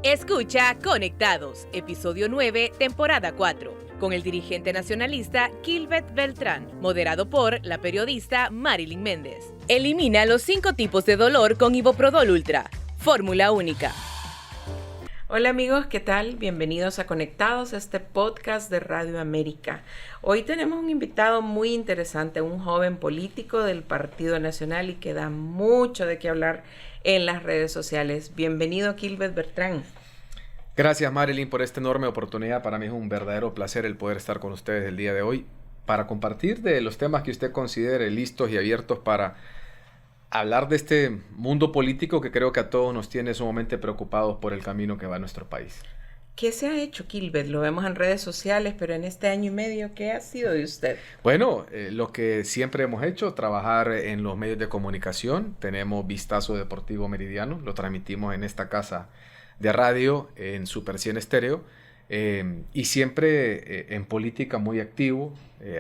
Escucha Conectados, episodio 9, temporada 4, con el dirigente nacionalista Kilbert Beltrán, moderado por la periodista Marilyn Méndez. Elimina los 5 tipos de dolor con Iboprodol Ultra, fórmula única. Hola amigos, ¿qué tal? Bienvenidos a Conectados, este podcast de Radio América. Hoy tenemos un invitado muy interesante, un joven político del Partido Nacional y que da mucho de qué hablar en las redes sociales. Bienvenido, Kilbert Beltrán. Gracias, Marilyn, por esta enorme oportunidad. Para mí es un verdadero placer el poder estar con ustedes el día de hoy para compartir de los temas que usted considere listos y abiertos para hablar de este mundo político que creo que a todos nos tiene sumamente preocupados por el camino que va nuestro país. ¿Qué se ha hecho, Kilbert? Lo vemos en redes sociales, pero en este año y medio, ¿qué ha sido de usted? Bueno, lo que siempre hemos hecho, trabajar en los medios de comunicación. Tenemos Vistazo Deportivo Meridiano, lo transmitimos en esta casa de radio, en Super 100 Estéreo, y siempre en política muy activo,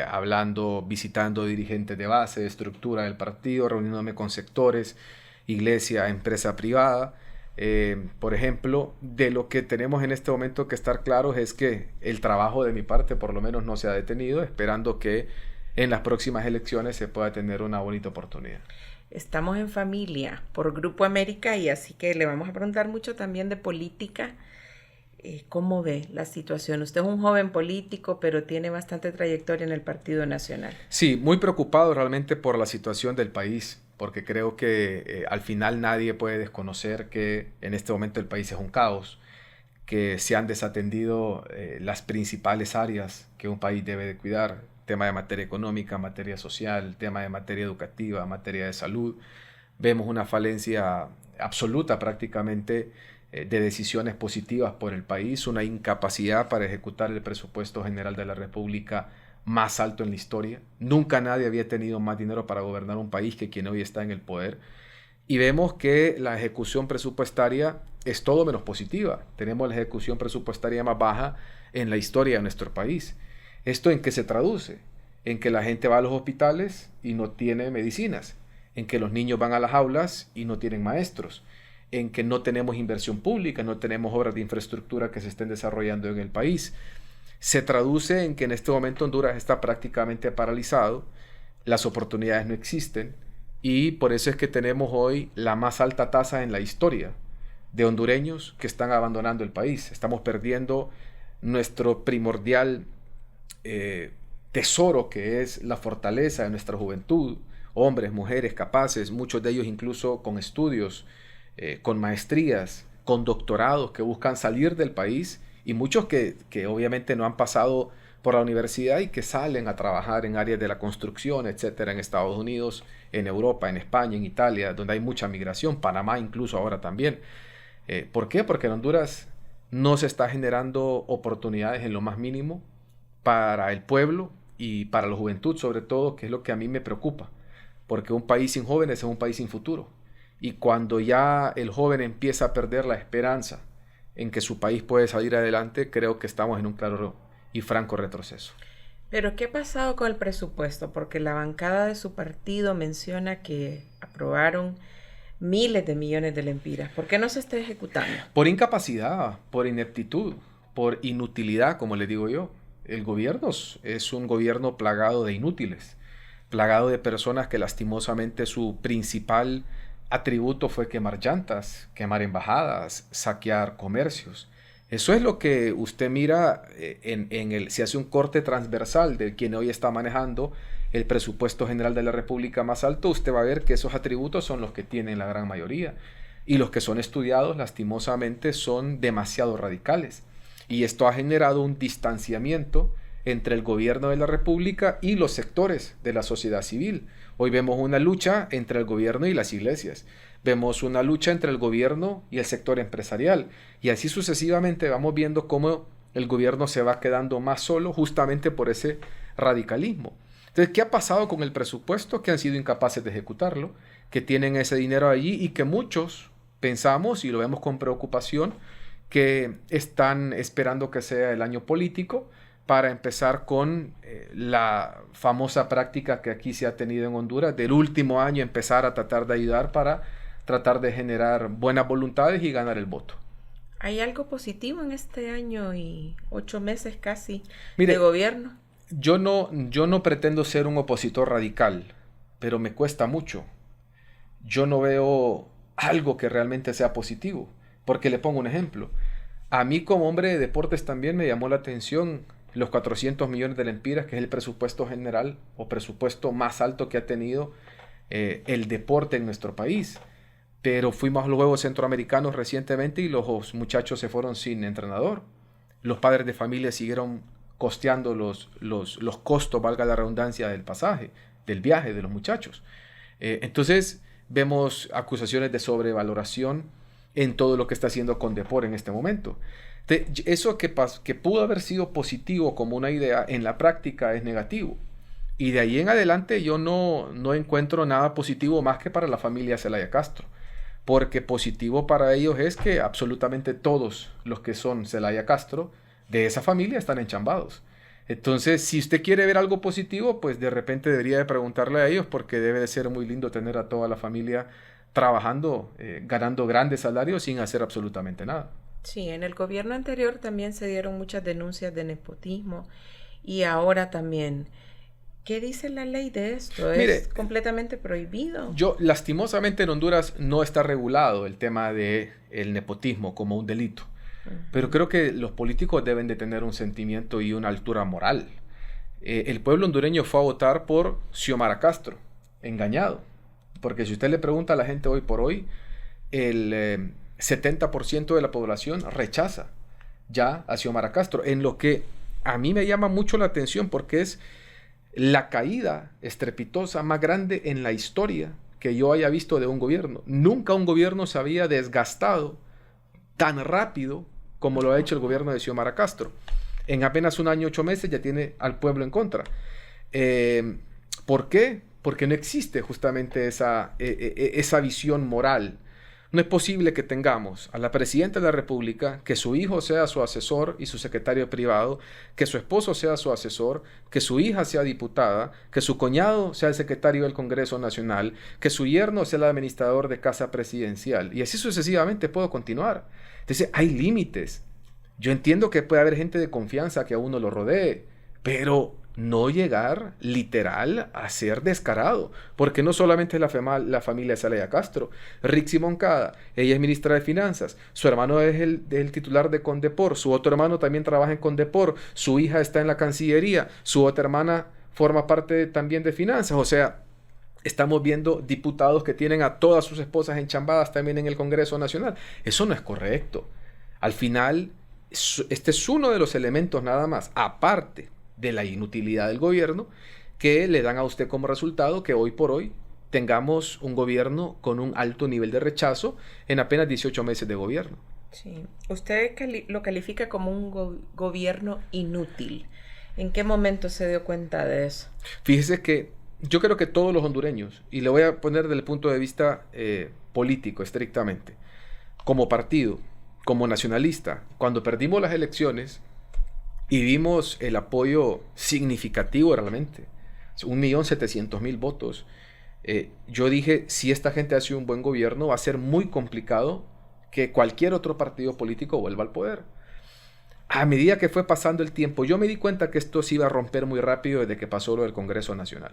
hablando, visitando dirigentes de base, de estructura del partido, reuniéndome con sectores, iglesia, empresa privada. Por ejemplo, de lo que tenemos en este momento que estar claros es que el trabajo de mi parte por lo menos no se ha detenido, esperando que en las próximas elecciones se pueda tener una bonita oportunidad. Estamos en familia por Grupo América y así que le vamos a preguntar mucho también de política. ¿Cómo ve la situación? Usted es un joven político, pero tiene bastante trayectoria en el Partido Nacional. Sí, muy preocupado realmente por la situación del país, porque creo que al final nadie puede desconocer que en este momento el país es un caos, que se han desatendido las principales áreas que un país debe de cuidar, tema de materia económica, materia social, tema de materia educativa, materia de salud. Vemos una falencia absoluta prácticamente de decisiones positivas por el país, una incapacidad para ejecutar el presupuesto general de la República más alto en la historia. Nunca nadie había tenido más dinero para gobernar un país que quien hoy está en el poder. Y vemos que la ejecución presupuestaria es todo menos positiva. Tenemos la ejecución presupuestaria más baja en la historia de nuestro país. ¿Esto en qué se traduce? En que la gente va a los hospitales y no tiene medicinas, en que los niños van a las aulas y no tienen maestros, en que no tenemos inversión pública, no tenemos obras de infraestructura que se estén desarrollando en el país. Se traduce en que en este momento Honduras está prácticamente paralizado, las oportunidades no existen y por eso es que tenemos hoy la más alta tasa en la historia de hondureños que están abandonando el país. Estamos perdiendo nuestro primordial tesoro, que es la fortaleza de nuestra juventud, hombres, mujeres capaces, muchos de ellos incluso con estudios, con maestrías, con doctorados que buscan salir del país y muchos que obviamente no han pasado por la universidad y que salen a trabajar en áreas de la construcción, etcétera, en Estados Unidos, en Europa, en España, en Italia, donde hay mucha migración, Panamá incluso ahora también. ¿Por qué? Porque en Honduras no se está generando oportunidades en lo más mínimo para el pueblo y para la juventud sobre todo, que es lo que a mí me preocupa, porque un país sin jóvenes es un país sin futuro. Y cuando ya el joven empieza a perder la esperanza en que su país puede salir adelante, creo que estamos en un claro y franco retroceso. Pero ¿qué ha pasado con el presupuesto? Porque la bancada de su partido menciona que aprobaron miles de millones de lempiras. ¿Por qué no se está ejecutando? Por incapacidad, por ineptitud, por inutilidad, como le digo yo. El gobierno es un gobierno plagado de inútiles, plagado de personas que lastimosamente su principal atributo fue quemar llantas, quemar embajadas, saquear comercios. Eso es lo que usted mira si hace un corte transversal de quien hoy está manejando el presupuesto general de la República más alto, usted va a ver que esos atributos son los que tienen la gran mayoría y los que son estudiados lastimosamente son demasiado radicales. Y esto ha generado un distanciamiento entre el gobierno de la República y los sectores de la sociedad civil. Hoy vemos una lucha entre el gobierno y las iglesias. Vemos una lucha entre el gobierno y el sector empresarial. Y así sucesivamente vamos viendo cómo el gobierno se va quedando más solo justamente por ese radicalismo. Entonces, ¿qué ha pasado con el presupuesto? Que han sido incapaces de ejecutarlo, que tienen ese dinero allí y que muchos pensamos, y lo vemos con preocupación, que están esperando que sea el año político para empezar con la famosa práctica que aquí se ha tenido en Honduras, del último año empezar a tratar de ayudar para tratar de generar buenas voluntades y ganar el voto. ¿Hay algo positivo en este año y 8 meses casi Mire, de gobierno? Yo no pretendo ser un opositor radical, pero me cuesta mucho. Yo no veo algo que realmente sea positivo, porque le pongo un ejemplo. A mí como hombre de deportes también me llamó la atención los 400 millones de lempiras, que es el presupuesto general o presupuesto más alto que ha tenido el deporte en nuestro país. Pero fuimos a los Juegos Centroamericanos recientemente y los muchachos se fueron sin entrenador. Los padres de familia siguieron costeando los costos, valga la redundancia, del pasaje, del viaje de los muchachos. Entonces vemos acusaciones de sobrevaloración en todo lo que está haciendo Condepor en este momento. Eso que pudo haber sido positivo como una idea, en la práctica es negativo. Y de ahí en adelante yo no encuentro nada positivo más que para la familia Zelaya Castro. Porque positivo para ellos es que absolutamente todos los que son Zelaya Castro de esa familia están enchambados. Entonces, si usted quiere ver algo positivo, pues de repente debería de preguntarle a ellos, porque debe de ser muy lindo tener a toda la familia trabajando, ganando grandes salarios sin hacer absolutamente nada. Sí, en el gobierno anterior también se dieron muchas denuncias de nepotismo y ahora también. ¿Qué dice la ley de esto? Mire, ¿Es completamente prohibido? Lastimosamente en Honduras no está regulado el tema del nepotismo como un delito. Pero creo que los políticos deben de tener un sentimiento y una altura moral. El pueblo hondureño fue a votar por Xiomara Castro, engañado. Porque si usted le pregunta a la gente hoy por hoy, el 70% de la población rechaza ya a Xiomara Castro. En lo que a mí me llama mucho la atención, porque es la caída estrepitosa más grande en la historia que yo haya visto de un gobierno. Nunca un gobierno se había desgastado tan rápido como lo ha hecho el gobierno de Xiomara Castro. En apenas un año, 8 meses ya tiene al pueblo en contra. ¿Por qué? Porque no existe justamente esa visión moral. No es posible que tengamos a la presidenta de la República, que su hijo sea su asesor y su secretario privado, que su esposo sea su asesor, que su hija sea diputada, que su cuñado sea el secretario del Congreso Nacional, que su yerno sea el administrador de casa presidencial. Y así sucesivamente puedo continuar. Entonces, hay límites. Yo entiendo que puede haber gente de confianza que a uno lo rodee, pero no llegar literal a ser descarado, porque no solamente es la familia Zelaya Castro. Rixi Moncada, ella es ministra de Finanzas, su hermano es el titular de Condepor, su otro hermano también trabaja en Condepor, su hija está en la Cancillería, su otra hermana forma parte también de Finanzas. O sea, estamos viendo diputados que tienen a todas sus esposas enchambadas también en el Congreso Nacional. Eso no es correcto. Al final, este es uno de los elementos nada más, aparte de la inutilidad del gobierno, que le dan a usted como resultado que hoy por hoy tengamos un gobierno con un alto nivel de rechazo en apenas 18 meses de gobierno. Sí. Usted lo califica como un gobierno inútil. ¿En qué momento se dio cuenta de eso? Fíjese que yo creo que todos los hondureños, y le voy a poner desde el punto de vista político estrictamente, como partido, como nacionalista, cuando perdimos las elecciones y vimos el apoyo significativo realmente, 1.700.000 votos, yo dije, si esta gente hace un buen gobierno, va a ser muy complicado que cualquier otro partido político vuelva al poder. A medida que fue pasando el tiempo, yo me di cuenta que esto se iba a romper muy rápido desde que pasó lo del Congreso Nacional.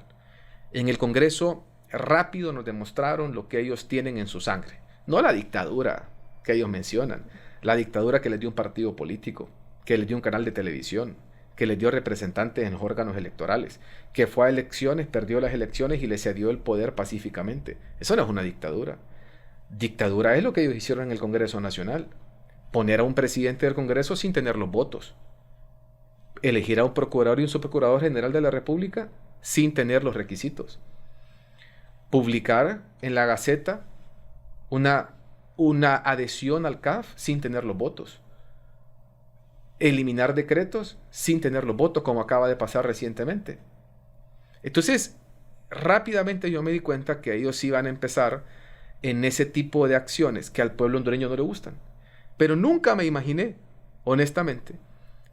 En el Congreso, rápido nos demostraron lo que ellos tienen en su sangre. No la dictadura que ellos mencionan, la dictadura que les dio un partido político, que les dio un canal de televisión, que les dio representantes en los órganos electorales, que fue a elecciones, perdió las elecciones y les cedió el poder pacíficamente. Eso no es una dictadura. Dictadura es lo que ellos hicieron en el Congreso Nacional. Poner a un presidente del Congreso sin tener los votos. Elegir a un procurador y un subprocurador general de la República sin tener los requisitos. Publicar en la Gaceta una adhesión al CAF sin tener los votos. Eliminar decretos sin tener los votos, como acaba de pasar recientemente. Entonces, rápidamente yo me di cuenta que ellos iban a empezar en ese tipo de acciones que al pueblo hondureño no le gustan. Pero nunca me imaginé, honestamente,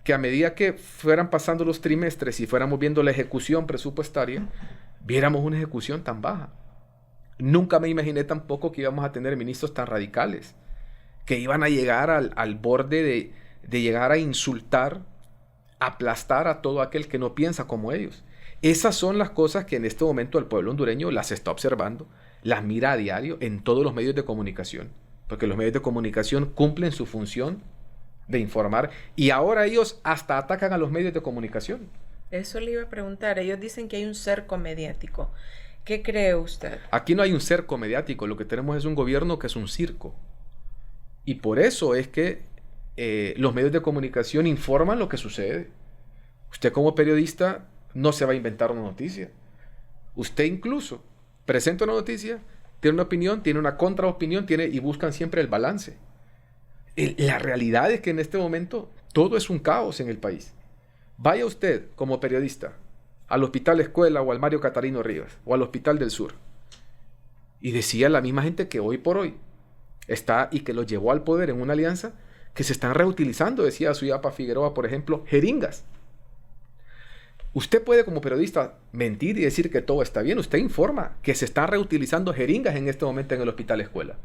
que a medida que fueran pasando los trimestres y fuéramos viendo la ejecución presupuestaria, viéramos una ejecución tan baja. Nunca me imaginé tampoco que íbamos a tener ministros tan radicales, que iban a llegar al borde de llegar a insultar, aplastar a todo aquel que no piensa como ellos. Esas son las cosas que en este momento el pueblo hondureño las está observando, las mira a diario en todos los medios de comunicación, porque los medios de comunicación cumplen su función de informar y ahora ellos hasta atacan a los medios de comunicación. Eso le iba a preguntar. Ellos dicen que hay un cerco mediático. ¿Qué cree usted? Aquí no hay un cerco mediático, lo que tenemos es un gobierno que es un circo. Y por eso es que los medios de comunicación informan lo que sucede. Usted como periodista no se va a inventar una noticia. Usted incluso presenta una noticia, tiene una opinión, tiene una contraopinión, y buscan siempre el balance. La realidad es que en este momento todo es un caos en el país. Vaya usted como periodista al Hospital Escuela o al Mario Catarino Rivas o al Hospital del Sur. Y decía la misma gente que hoy por hoy está y que lo llevó al poder en una alianza que se están reutilizando, decía Suyapa Figueroa, por ejemplo, jeringas. Usted puede como periodista mentir y decir que todo está bien. Usted informa que se están reutilizando jeringas en este momento en el Hospital Escuela.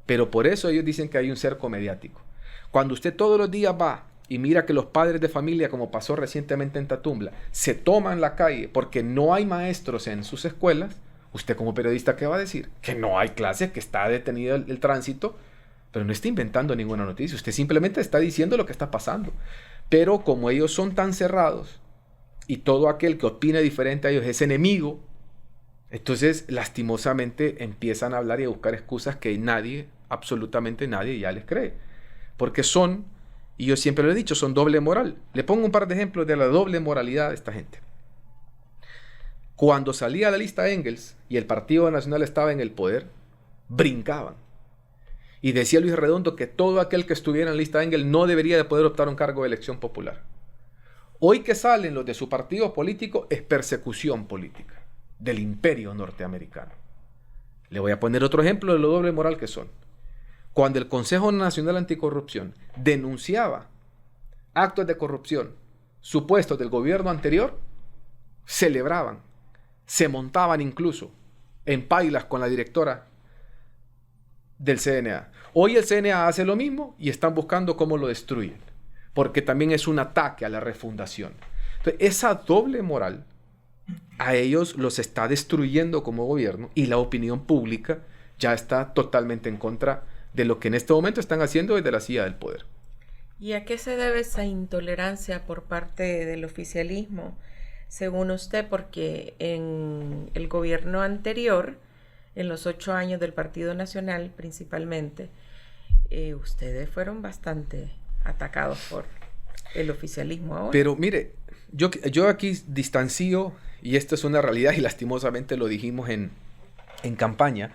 Pero por eso ellos dicen que hay un cerco mediático. Cuando usted todos los días va y mira que los padres de familia, como pasó recientemente en Tatumbla, se toman la calle porque no hay maestros en sus escuelas, usted como periodista, ¿qué va a decir? Que no hay clases, que está detenido el tránsito, pero no está inventando ninguna noticia. Usted simplemente está diciendo lo que está pasando. Pero como ellos son tan cerrados y todo aquel que opine diferente a ellos es enemigo, entonces lastimosamente empiezan a hablar y a buscar excusas que nadie, absolutamente nadie ya les cree. Porque son, y yo siempre lo he dicho, son doble moral. Le pongo un par de ejemplos de la doble moralidad de esta gente. Cuando salía la lista Engels y el Partido Nacional estaba en el poder, brincaban. Y decía Luis Redondo que todo aquel que estuviera en la lista Engels no debería de poder optar a un cargo de elección popular. Hoy que salen los de su partido político es persecución política del imperio norteamericano. Le voy a poner otro ejemplo de lo doble moral que son. Cuando el Consejo Nacional Anticorrupción denunciaba actos de corrupción supuestos del gobierno anterior, celebraban, se montaban incluso en pailas con la directora del CNA. Hoy el CNA hace lo mismo y están buscando cómo lo destruyen, porque también es un ataque a la refundación. Entonces, esa doble moral a ellos los está destruyendo como gobierno y la opinión pública ya está totalmente en contra de lo que en este momento están haciendo desde la silla del poder. ¿Y a qué se debe esa intolerancia por parte del oficialismo, según usted? Porque en el gobierno anterior, en los 8 años del Partido Nacional principalmente, ustedes fueron bastante atacados por el oficialismo ahora. Pero mire, yo aquí distancio, y esto es una realidad y lastimosamente lo dijimos en campaña,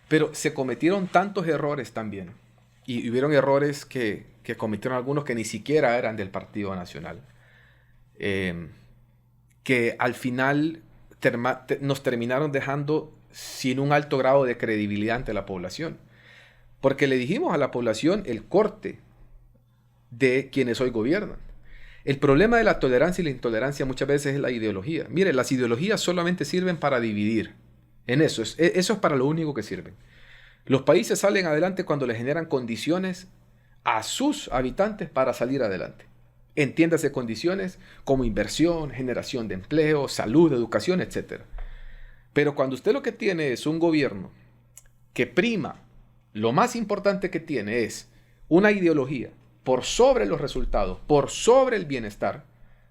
pero se cometieron tantos errores también, y hubieron errores que cometieron algunos que ni siquiera eran del Partido Nacional, que al final nos terminaron dejando sin un alto grado de credibilidad ante la población. Porque le dijimos a la población el corte de quienes hoy gobiernan. El problema de la tolerancia y la intolerancia muchas veces es la ideología. Mire, las ideologías solamente sirven para dividir. Eso es para lo único que sirven. Los países salen adelante cuando les generan condiciones a sus habitantes para salir adelante. Entiéndase condiciones como inversión, generación de empleo, salud, educación, etc. Pero cuando usted lo que tiene es un gobierno que prima, lo más importante que tiene es una ideología por sobre los resultados, por sobre el bienestar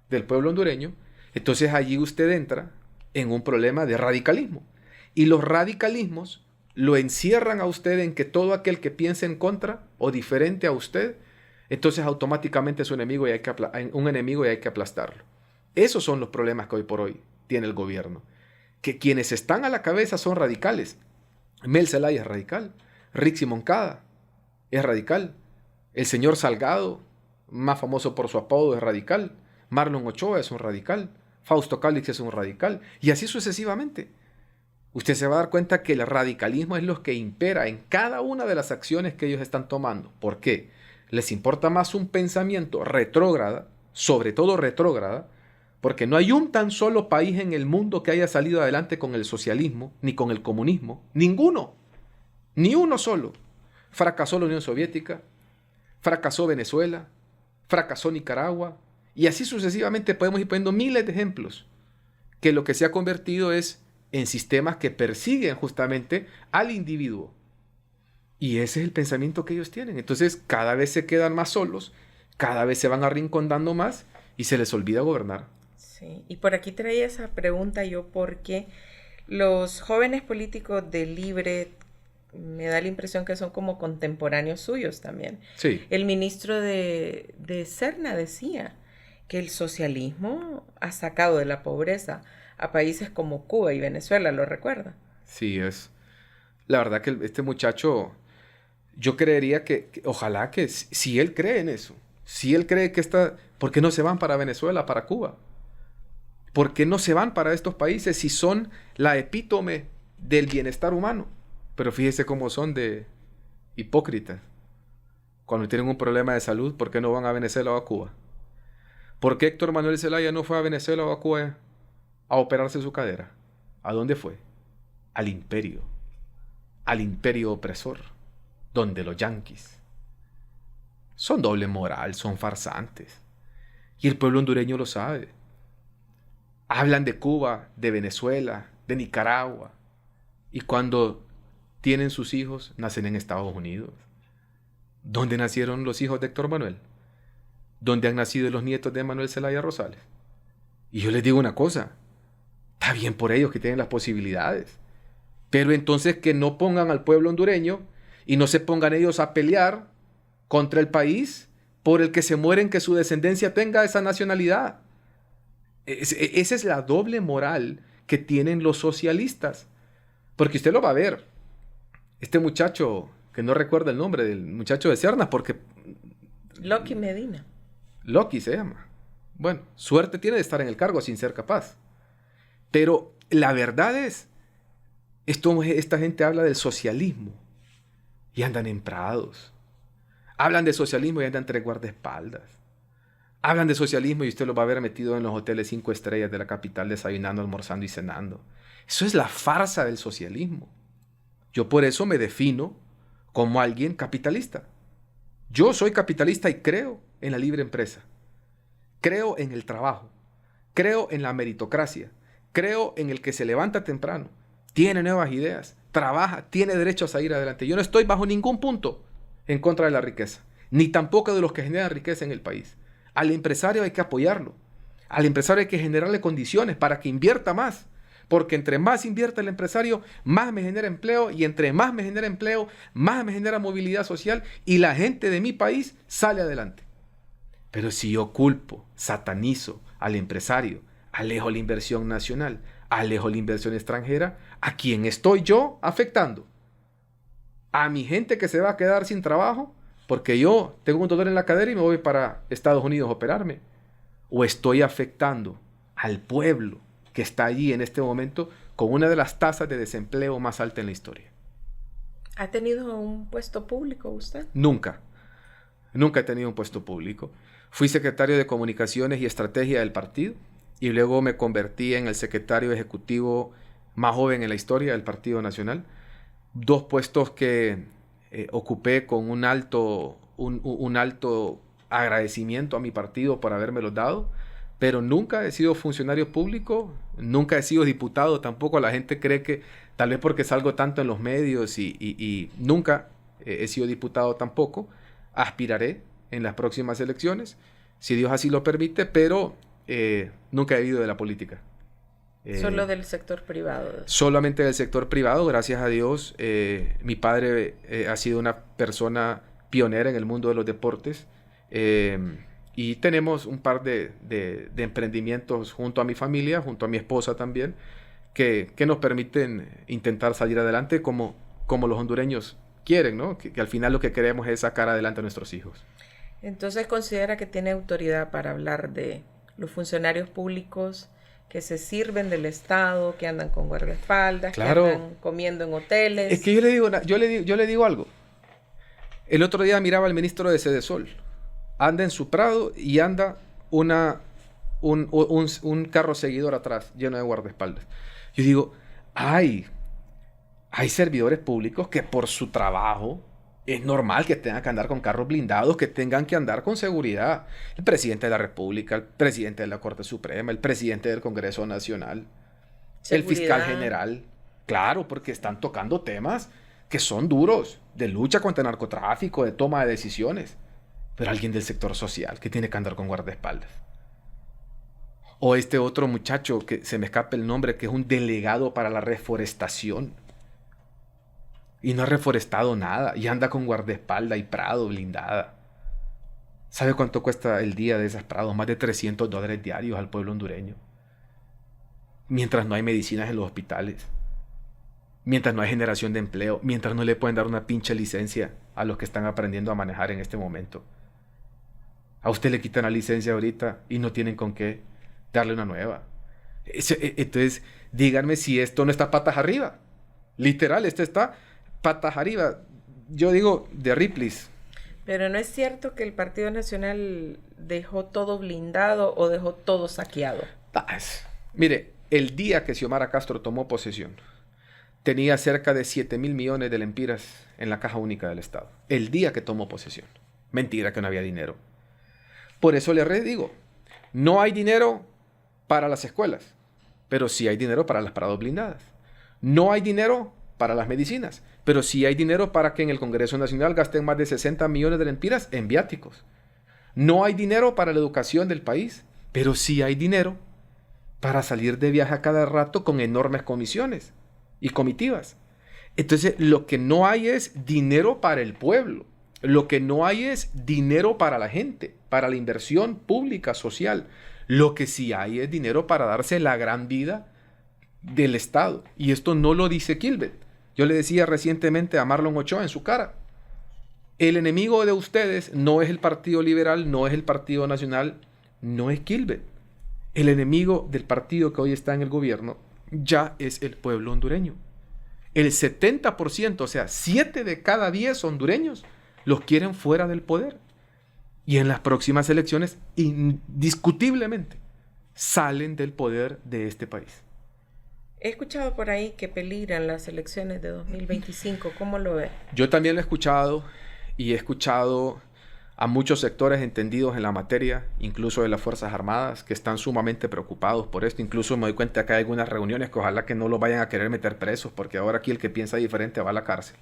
del pueblo hondureño, entonces allí usted entra en un problema de radicalismo. Y los radicalismos lo encierran a usted en que todo aquel que piense en contra o diferente a usted, entonces automáticamente es un enemigo y hay que aplastarlo. Esos son los problemas que hoy por hoy tiene el gobierno. Que quienes están a la cabeza son radicales. Mel Zelaya es radical. Rixi Moncada es radical. El señor Salgado, más famoso por su apodo, es radical. Marlon Ochoa es un radical. Fausto Cálix es un radical. Y así sucesivamente. Usted se va a dar cuenta que el radicalismo es lo que impera en cada una de las acciones que ellos están tomando. ¿Por qué? Les importa más un pensamiento retrógrada, sobre todo retrógrada, porque no hay un tan solo país en el mundo que haya salido adelante con el socialismo, ni con el comunismo. Ninguno. Ni uno solo. fracasó la Unión Soviética, fracasó Venezuela, fracasó Nicaragua, y así sucesivamente podemos ir poniendo miles de ejemplos, que lo que se ha convertido es en sistemas que persiguen justamente al individuo. Y ese es el pensamiento que ellos tienen. Entonces cada vez se quedan más solos, cada vez se van arrinconando más y se les olvida gobernar. Sí, y por aquí traía esa pregunta yo porque los jóvenes políticos de Libre me da la impresión que son como contemporáneos suyos también. Sí. El ministro de Serna decía que el socialismo ha sacado de la pobreza a países como Cuba y Venezuela, ¿lo recuerda? Sí, es. La verdad que este muchacho, yo creería que ojalá que si él cree en eso, si él cree que ¿por qué no se van para Venezuela, para Cuba? ¿Por qué no se van para estos países si son la epítome del bienestar humano? Pero fíjese cómo son de hipócritas. Cuando tienen un problema de salud, ¿por qué no van a Venezuela o a Cuba? ¿Por qué Héctor Manuel Zelaya no fue a Venezuela o a Cuba a operarse su cadera? ¿A dónde fue? Al imperio opresor, donde los yanquis son doble moral, son farsantes. Y el pueblo hondureño lo sabe. Hablan de Cuba, de Venezuela, de Nicaragua. Y cuando tienen sus hijos, nacen en Estados Unidos. ¿Dónde nacieron los hijos de Héctor Manuel? ¿Dónde han nacido los nietos de Manuel Zelaya Rosales? Y yo les digo una cosa, está bien por ellos que tienen las posibilidades, pero entonces que no pongan al pueblo hondureño y no se pongan ellos a pelear contra el país por el que se mueren que su descendencia tenga esa nacionalidad. Esa es la doble moral que tienen los socialistas. Porque usted lo va a ver. Este muchacho, que no recuerda el nombre del muchacho de Serna, porque... Loki Medina. Loki se llama. Bueno, suerte tiene de estar en el cargo sin ser capaz. Pero la verdad es, esta gente habla del socialismo y andan en prados. Hablan de socialismo y andan entre guardaespaldas. Hablan de socialismo y usted lo va a ver metido en los hoteles 5 estrellas de la capital desayunando, almorzando y cenando. Eso es la farsa del socialismo. Yo por eso me defino como alguien capitalista. Yo soy capitalista y creo en la libre empresa. Creo en el trabajo. Creo en la meritocracia. Creo en el que se levanta temprano, tiene nuevas ideas, trabaja, tiene derecho a salir adelante. Yo no estoy bajo ningún punto en contra de la riqueza, ni tampoco de los que generan riqueza en el país. Al empresario hay que apoyarlo. Al empresario hay que generarle condiciones para que invierta más. Porque entre más invierta el empresario, más me genera empleo. Y entre más me genera empleo, más me genera movilidad social. Y la gente de mi país sale adelante. Pero si yo culpo, satanizo al empresario, alejo la inversión nacional, alejo la inversión extranjera, ¿a quién estoy yo afectando? ¿A mi gente que se va a quedar sin trabajo? Porque yo tengo un dolor en la cadera y me voy para Estados Unidos a operarme. ¿O estoy afectando al pueblo que está allí en este momento con una de las tasas de desempleo más altas en la historia? ¿Ha tenido un puesto público usted? Nunca. Nunca he tenido un puesto público. Fui secretario de Comunicaciones y Estrategia del partido y luego me convertí en el secretario ejecutivo más joven en la historia del Partido Nacional. 2 puestos que ocupé con un alto agradecimiento a mi partido por habérmelos dado, pero nunca he sido funcionario público, nunca he sido diputado, tampoco la gente cree que tal vez porque salgo tanto en los medios y nunca he sido diputado tampoco. Aspiraré en las próximas elecciones, si Dios así lo permite, pero nunca he vivido de la política. Solo del sector privado. Solamente del sector privado, gracias a Dios. Mi padre ha sido una persona pionera en el mundo de los deportes y tenemos un par de emprendimientos junto a mi familia, junto a mi esposa también, que nos permiten intentar salir adelante como los hondureños quieren, ¿no? Que al final lo que queremos es sacar adelante a nuestros hijos. Entonces, ¿considera que tiene autoridad para hablar de los funcionarios públicos que se sirven del Estado, que andan con guardaespaldas, claro, que andan comiendo en hoteles? Es que yo le digo algo. El otro día miraba al ministro de Sedesol. Anda en su prado y anda un carro seguidor atrás, lleno de guardaespaldas. Yo digo, hay servidores públicos que por su trabajo Es normal que tengan que andar con carros blindados, que tengan que andar con seguridad. El presidente de la República, el presidente de la Corte Suprema, el presidente del Congreso Nacional, el fiscal general. Claro, porque están tocando temas que son duros, de lucha contra el narcotráfico, de toma de decisiones. Pero alguien del sector social que tiene que andar con guardaespaldas. O este otro muchacho, que se me escapa el nombre, que es un delegado para la reforestación. Y no ha reforestado nada. Y anda con guardaespaldas y Prado blindada. ¿Sabe cuánto cuesta el día de esas Prados? Más de $300 diarios al pueblo hondureño. Mientras no hay medicinas en los hospitales. Mientras no hay generación de empleo. Mientras no le pueden dar una pinche licencia a los que están aprendiendo a manejar en este momento. A usted le quitan la licencia ahorita y no tienen con qué darle una nueva. Entonces, díganme si esto no está patas arriba. Literal, esto está patas arriba. Yo digo, de Ripley's. Pero no es cierto que el Partido Nacional dejó todo blindado o dejó todo saqueado. Mire, el día que Xiomara Castro tomó posesión, tenía cerca de 7,000 millones de lempiras en la Caja Única del Estado. El día que tomó posesión. Mentira que no había dinero. Por eso le redigo, no hay dinero para las escuelas, pero sí hay dinero para las paradas blindadas. No hay dinero para las medicinas, pero sí hay dinero para que en el Congreso Nacional gasten más de 60 millones de lempiras en viáticos. No hay dinero para la educación del país, pero sí hay dinero para salir de viaje a cada rato con enormes comisiones y comitivas. Entonces, lo que no hay es dinero para el pueblo. Lo que no hay es dinero para la gente, para la inversión pública, social. Lo que sí hay es dinero para darse la gran vida del Estado. Y esto no lo dice Kilbert. Yo le decía recientemente a Marlon Ochoa en su cara, el enemigo de ustedes no es el Partido Liberal, no es el Partido Nacional, no es Kilbert. El enemigo del partido que hoy está en el gobierno ya es el pueblo hondureño. El 70%, o sea, 7 de cada 10 hondureños los quieren fuera del poder. Y en las próximas elecciones, indiscutiblemente, salen del poder de este país. He escuchado por ahí que peligran las elecciones de 2025. ¿Cómo lo ve? Yo también lo he escuchado y he escuchado a muchos sectores entendidos en la materia, incluso de las Fuerzas Armadas, que están sumamente preocupados por esto. Incluso me doy cuenta que hay algunas reuniones que ojalá que no los vayan a querer meter presos, porque ahora aquí el que piensa diferente va a la cárcel.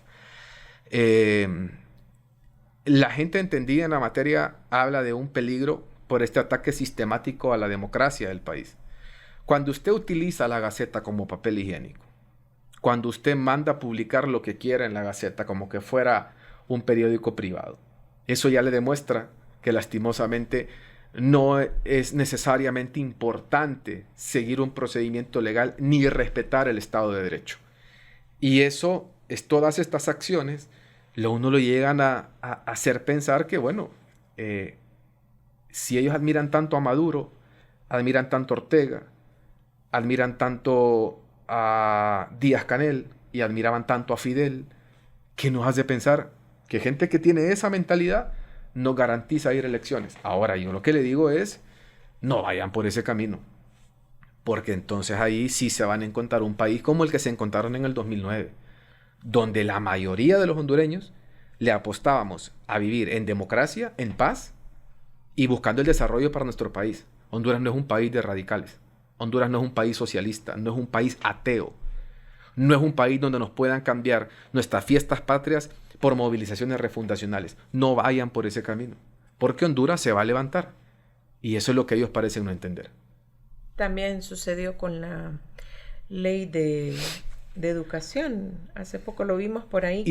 La gente entendida en la materia habla de un peligro por este ataque sistemático a la democracia del país. Cuando usted utiliza la Gaceta como papel higiénico, cuando usted manda a publicar lo que quiera en la Gaceta como que fuera un periódico privado, eso ya le demuestra que lastimosamente no es necesariamente importante seguir un procedimiento legal ni respetar el Estado de Derecho. Y eso es todas estas acciones uno lo llegan a hacer pensar que, bueno, si ellos admiran tanto a Maduro, admiran tanto a Ortega, admiran tanto a Díaz-Canel y admiraban tanto a Fidel, que nos hace pensar que gente que tiene esa mentalidad no garantiza ir a elecciones. Ahora, yo lo que le digo es, no vayan por ese camino, porque entonces ahí sí se van a encontrar un país como el que se encontraron en el 2009, donde la mayoría de los hondureños le apostábamos a vivir en democracia, en paz y buscando el desarrollo para nuestro país. Honduras no es un país de radicales. Honduras no es un país socialista, no es un país ateo. No es un país donde nos puedan cambiar nuestras fiestas patrias por movilizaciones refundacionales. No vayan por ese camino, porque Honduras se va a levantar. Y eso es lo que ellos parecen no entender. También sucedió con la ley de educación. Hace poco lo vimos por ahí.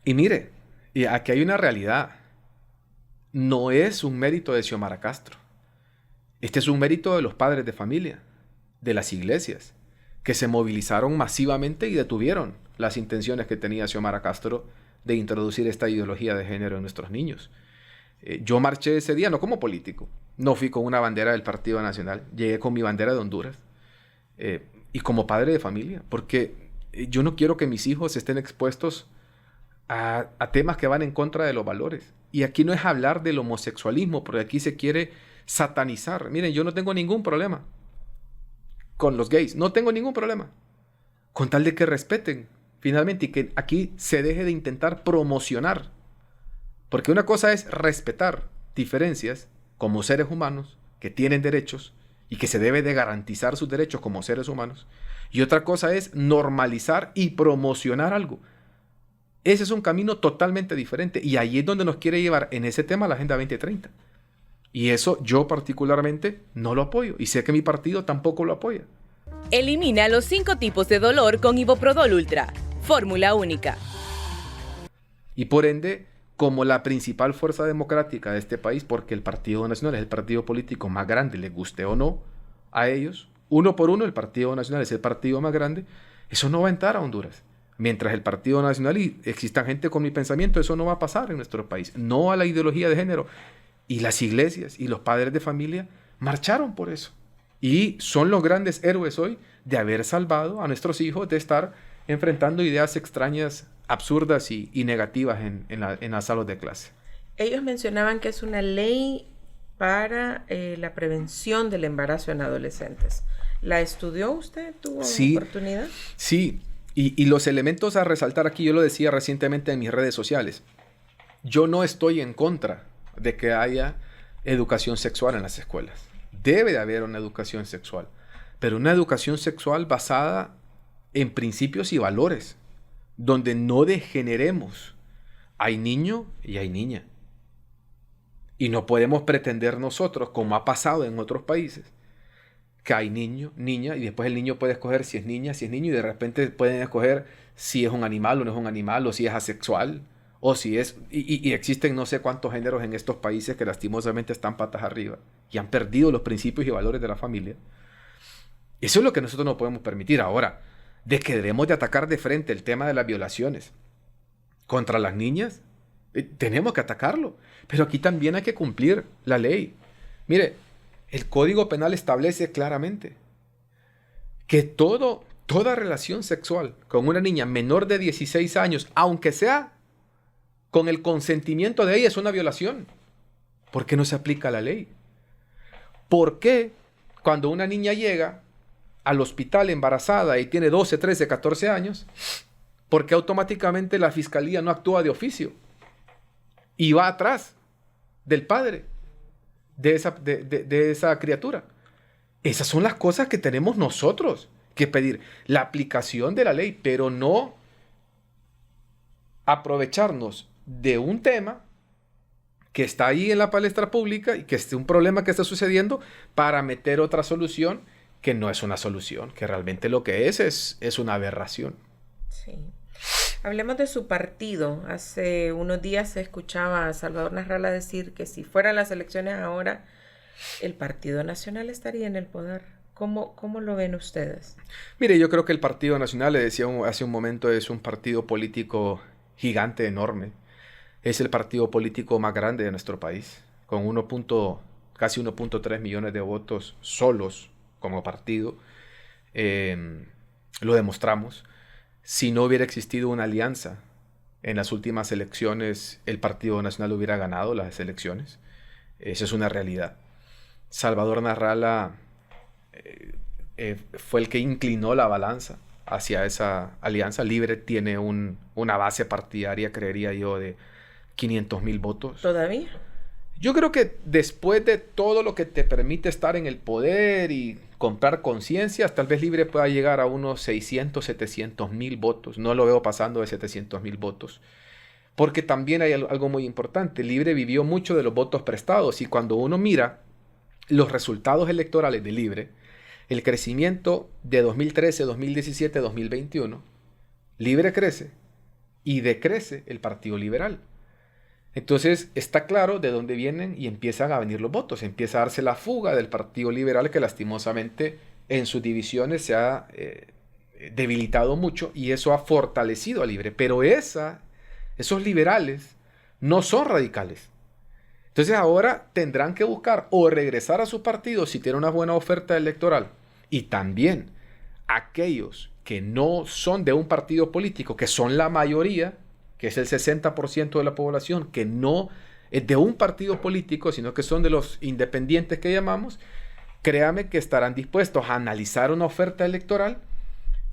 Y mire, y aquí hay una realidad. No es un mérito de Xiomara Castro. Este es un mérito de los padres de familia, de las iglesias, que se movilizaron masivamente y detuvieron las intenciones que tenía Xiomara Castro de introducir esta ideología de género en nuestros niños. Yo marché ese día no como político, no fui con una bandera del Partido Nacional, llegué con mi bandera de Honduras y como padre de familia, porque yo no quiero que mis hijos estén expuestos a temas que van en contra de los valores. Y aquí no es hablar del homosexualismo, porque aquí se quiere satanizar. Miren, yo no tengo ningún problema con los gays, no tengo ningún problema, con tal de que respeten finalmente, y que aquí se deje de intentar promocionar. Porque una cosa es respetar diferencias como seres humanos que tienen derechos y que se debe de garantizar sus derechos como seres humanos. Y otra cosa es normalizar y promocionar algo. Ese es un camino totalmente diferente y ahí es donde nos quiere llevar en ese tema la Agenda 2030. Y eso yo particularmente no lo apoyo y sé que mi partido tampoco lo apoya. Elimina los 5 tipos de dolor con Iboprodol Ultra. Fórmula única. Y por ende, como la principal fuerza democrática de este país, porque el Partido Nacional es el partido político más grande, les guste o no a ellos, uno por uno el Partido Nacional es el partido más grande, eso no va a entrar a Honduras. Mientras el Partido Nacional y exista gente con mi pensamiento, eso no va a pasar en nuestro país. No a la ideología de género. Y las iglesias y los padres de familia marcharon por eso. Y son los grandes héroes hoy de haber salvado a nuestros hijos de estar enfrentando ideas extrañas, absurdas y negativas en las salas de clase. Ellos mencionaban que es una ley para la prevención del embarazo en adolescentes. ¿La estudió usted? ¿Tuvo oportunidad? Sí, y los elementos a resaltar aquí, yo lo decía recientemente en mis redes sociales. Yo no estoy en contra de que haya educación sexual en las escuelas. Debe de haber una educación sexual, pero una educación sexual basada en principios y valores, donde no degeneremos. Hay niño y hay niña. Y no podemos pretender nosotros, como ha pasado en otros países, que hay niño, niña, y después el niño puede escoger si es niña, si es niño, y de repente pueden escoger si es un animal o no es un animal, o si es asexual, o si es... Y existen no sé cuántos géneros en estos países que lastimosamente están patas arriba y han perdido los principios y valores de la familia. Eso es lo que nosotros no podemos permitir. Ahora, de que debemos de atacar de frente el tema de las violaciones contra las niñas, tenemos que atacarlo. Pero aquí también hay que cumplir la ley. Mire, el Código Penal establece claramente que toda relación sexual con una niña menor de 16 años, aunque sea con el consentimiento de ella, es una violación. ¿Por qué no se aplica la ley? ¿Por qué cuando una niña llega al hospital embarazada y tiene 12, 13, 14 años, por qué automáticamente la fiscalía no actúa de oficio y va atrás del padre de esa criatura? Esas son las cosas que tenemos nosotros que pedir. La aplicación de la ley, pero no aprovecharnos de un tema que está ahí en la palestra pública y que es un problema que está sucediendo para meter otra solución que no es una solución, que realmente lo que es una aberración. Sí. Hablemos de su partido. Hace unos días se escuchaba a Salvador Narrala decir que si fueran las elecciones ahora, el Partido Nacional estaría en el poder. ¿Cómo lo ven ustedes? Mire, yo creo que el Partido Nacional, le decía hace un momento, es un partido político gigante, enorme. Es el partido político más grande de nuestro país, con casi 1.3 millones de votos solos como partido. Lo demostramos. Si no hubiera existido una alianza en las últimas elecciones, el Partido Nacional hubiera ganado las elecciones. Esa es una realidad. Salvador Narrala fue el que inclinó la balanza hacia esa alianza. Libre tiene una base partidaria, creería yo, de 500,000 votos. ¿Todavía? Yo creo que después de todo lo que te permite estar en el poder y comprar conciencias, tal vez Libre pueda llegar a unos 600, 700,000 votos. No lo veo pasando de 700,000 votos. Porque también hay algo muy importante. Libre vivió mucho de los votos prestados y cuando uno mira los resultados electorales de Libre, el crecimiento de 2013, 2017, 2021, Libre crece y decrece el Partido Liberal. Entonces está claro de dónde vienen y empiezan a venir los votos. Empieza a darse la fuga del Partido Liberal que lastimosamente en sus divisiones se ha debilitado mucho y eso ha fortalecido a Libre. Pero esos liberales no son radicales. Entonces ahora tendrán que buscar o regresar a sus partidos si tienen una buena oferta electoral. Y también aquellos que no son de un partido político, que son la mayoría, que es el 60% de la población, que no es de un partido político, sino que son de los independientes que llamamos, créame que estarán dispuestos a analizar una oferta electoral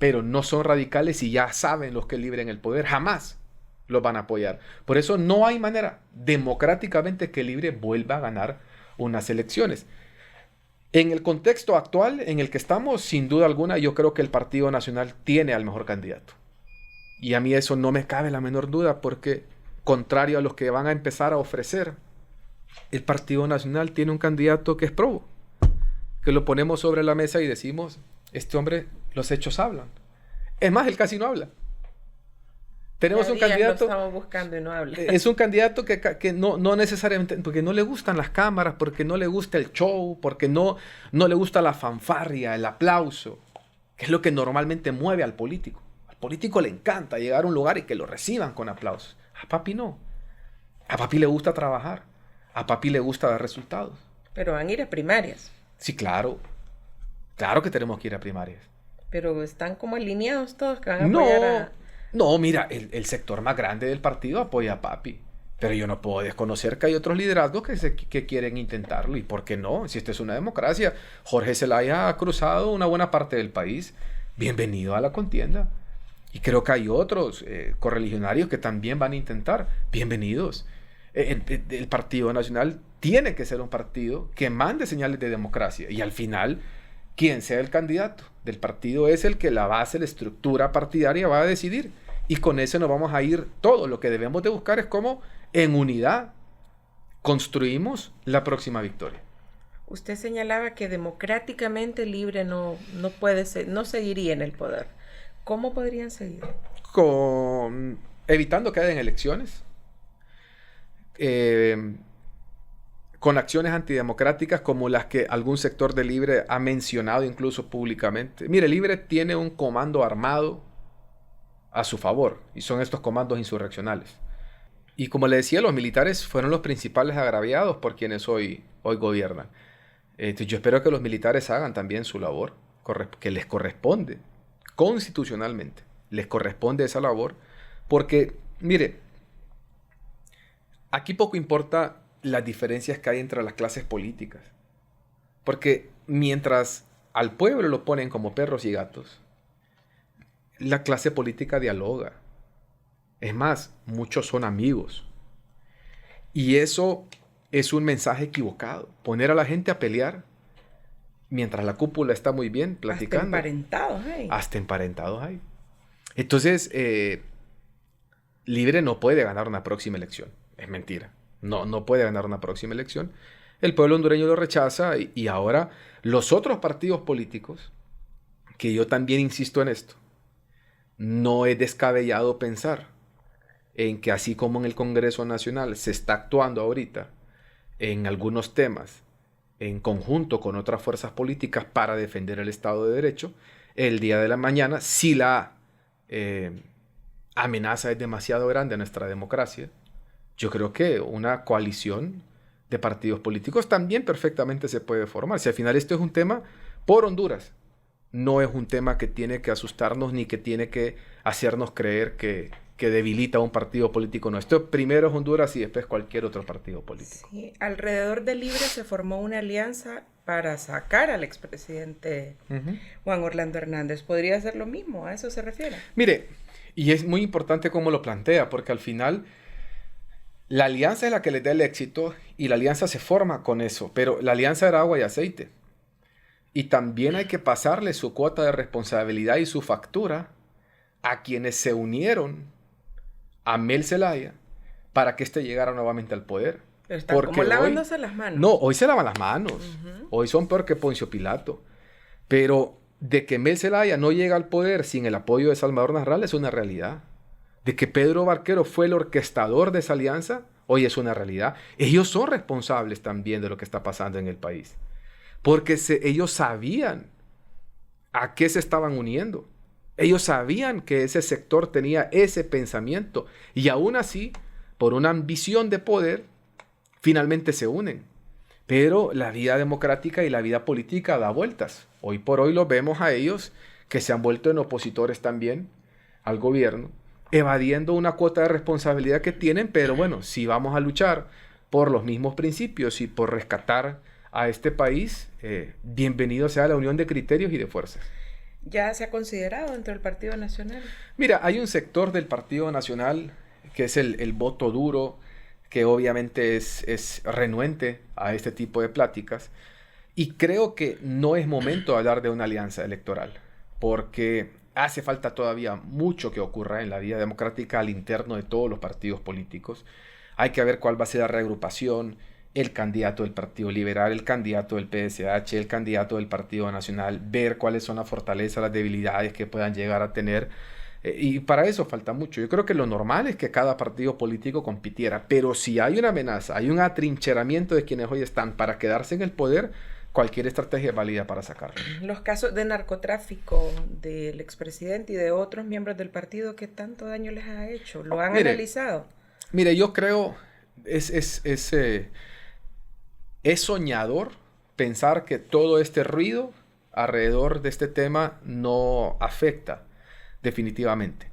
pero no son radicales y ya saben los que Libre en el poder, jamás los van a apoyar. Por eso no hay manera democráticamente que Libre vuelva a ganar unas elecciones. En el contexto actual en el que estamos, sin duda alguna, yo creo que el Partido Nacional tiene al mejor candidato. Y a mí eso no me cabe la menor duda, porque contrario a los que van a empezar a ofrecer, el Partido Nacional tiene un candidato que es probo, que lo ponemos sobre la mesa y decimos, este hombre, los hechos hablan. Es más, él casi no habla. Tenemos un candidato. Lo estamos buscando y no habla. Es un candidato que no necesariamente, porque no le gustan las cámaras, porque no le gusta el show, porque no le gusta la fanfarria, el aplauso, que es lo que normalmente mueve al político. Al político le encanta llegar a un lugar y que lo reciban con aplausos. A papi no. A papi le gusta trabajar. A papi le gusta dar resultados. Pero van a ir a primarias. Sí, claro. Claro que tenemos que ir a primarias. Pero están como alineados todos que van a apoyar a... No, mira, el sector más grande del partido apoya a papi. Pero yo no puedo desconocer que hay otros liderazgos que quieren intentarlo. ¿Y por qué no? Si esto es una democracia. Jorge Zelaya ha cruzado una buena parte del país. Bienvenido a la contienda. Y creo que hay otros correligionarios que también van a intentar. Bienvenidos. El Partido Nacional tiene que ser un partido que mande señales de democracia. Y al final, quien sea el candidato del partido es el que la base, la estructura partidaria va a decidir. Y con eso nos vamos a ir todo. Lo que debemos de buscar es cómo en unidad construimos la próxima victoria. Usted señalaba que democráticamente Libre no puede ser, no seguiría en el poder. ¿Cómo podrían seguir? Evitando que hayan elecciones. Con acciones antidemocráticas como las que algún sector de Libre ha mencionado incluso públicamente. Mire, Libre tiene un comando armado a su favor, y son estos comandos insurreccionales. Y como le decía, los militares fueron los principales agraviados por quienes hoy gobiernan. Yo espero que los militares hagan también su labor, que les corresponde, constitucionalmente, les corresponde esa labor, porque, mire, aquí poco importa las diferencias que hay entre las clases políticas. Porque mientras al pueblo lo ponen como perros y gatos, la clase política dialoga. Es más, muchos son amigos. Y eso es un mensaje equivocado. Poner a la gente a pelear mientras la cúpula está muy bien platicando. Hasta emparentados hay. Entonces, Libre no puede ganar una próxima elección. Es mentira. No puede ganar una próxima elección. El pueblo hondureño lo rechaza y ahora los otros partidos políticos, que yo también insisto en esto, no es descabellado pensar en que así como en el Congreso Nacional se está actuando ahorita en algunos temas en conjunto con otras fuerzas políticas para defender el Estado de Derecho, el día de la mañana, si la amenaza es demasiado grande a nuestra democracia, yo creo que una coalición de partidos políticos también perfectamente se puede formar. Si al final esto es un tema por Honduras, no es un tema que tiene que asustarnos ni que tiene que hacernos creer que debilita a un partido político. No, esto primero es Honduras y después cualquier otro partido político. Sí, alrededor de Libre se formó una alianza para sacar al expresidente Juan Orlando Hernández. ¿Podría ser lo mismo? ¿A eso se refiere? Mire, y es muy importante cómo lo plantea, porque al final la alianza es la que les da el éxito y la alianza se forma con eso, pero la alianza era agua y aceite. Y también hay que pasarle su cuota de responsabilidad y su factura a quienes se unieron a Mel Zelaya para que éste llegara nuevamente al poder. Pero están como lavándose las manos. No, hoy se lavan las manos. Hoy son peor que Poncio Pilato. Pero de que Mel Zelaya no llega al poder sin el apoyo de Salvador Narral es una realidad. De que Pedro Barquero fue el orquestador de esa alianza, hoy es una realidad. Ellos son responsables también de lo que está pasando en el país. Porque ellos sabían a qué se estaban uniendo. Ellos sabían que ese sector tenía ese pensamiento. Y aún así, por una ambición de poder, finalmente se unen. Pero la vida democrática y la vida política da vueltas. Hoy por hoy los vemos a ellos que se han vuelto en opositores también al gobierno, evadiendo una cuota de responsabilidad que tienen, pero bueno, si vamos a luchar por los mismos principios y por rescatar a este país, bienvenido sea la unión de criterios y de fuerzas. ¿Ya se ha considerado dentro del Partido Nacional? Mira, hay un sector del Partido Nacional que es el voto duro, que obviamente es renuente a este tipo de pláticas. Y creo que no es momento de hablar de una alianza electoral, porque hace falta todavía mucho que ocurra en la vida democrática al interno de todos los partidos políticos. Hay que ver cuál va a ser la reagrupación, el candidato del Partido Liberal, el candidato del PSH, el candidato del Partido Nacional, ver cuáles son las fortalezas, las debilidades que puedan llegar a tener. Y para eso falta mucho. Yo creo que lo normal es que cada partido político compitiera, pero si hay una amenaza, hay un atrincheramiento de quienes hoy están para quedarse en el poder, cualquier estrategia es válida para sacarlo. Los casos de narcotráfico del expresidente y de otros miembros del partido, ¿qué tanto daño les ha hecho? ¿Lo han analizado? Mire, yo creo es soñador pensar que todo este ruido alrededor de este tema no afecta definitivamente.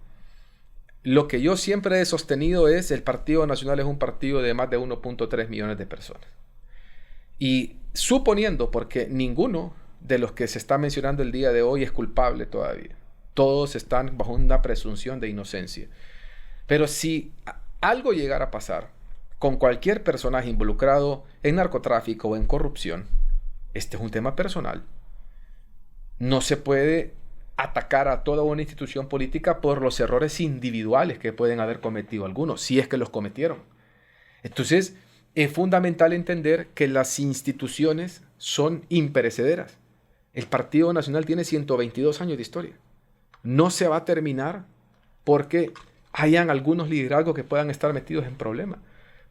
Lo que yo siempre he sostenido es el Partido Nacional es un partido de más de 1.3 millones de personas. Y suponiendo, porque ninguno de los que se está mencionando el día de hoy es culpable todavía. Todos están bajo una presunción de inocencia. Pero si algo llegara a pasar con cualquier personaje involucrado en narcotráfico o en corrupción, este es un tema personal. No se puede atacar a toda una institución política por los errores individuales que pueden haber cometido algunos, si es que los cometieron. Entonces, es fundamental entender que las instituciones son imperecederas. El Partido Nacional tiene 122 años de historia. No se va a terminar porque hayan algunos liderazgos que puedan estar metidos en problemas.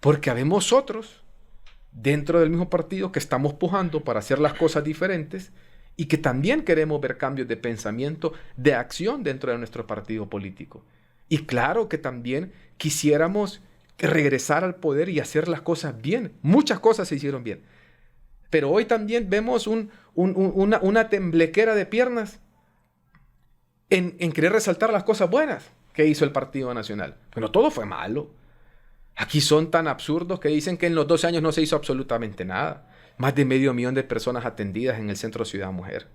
Porque habemos otros dentro del mismo partido que estamos pujando para hacer las cosas diferentes y que también queremos ver cambios de pensamiento, de acción dentro de nuestro partido político. Y claro que también quisiéramos regresar al poder y hacer las cosas bien. Muchas cosas se hicieron bien. Pero hoy también vemos una temblequera de piernas en querer resaltar las cosas buenas que hizo el Partido Nacional. Pero todo fue malo. Aquí son tan absurdos que dicen que en los 12 años no se hizo absolutamente nada. Más de 500,000 de personas atendidas en el Centro Ciudad Mujer.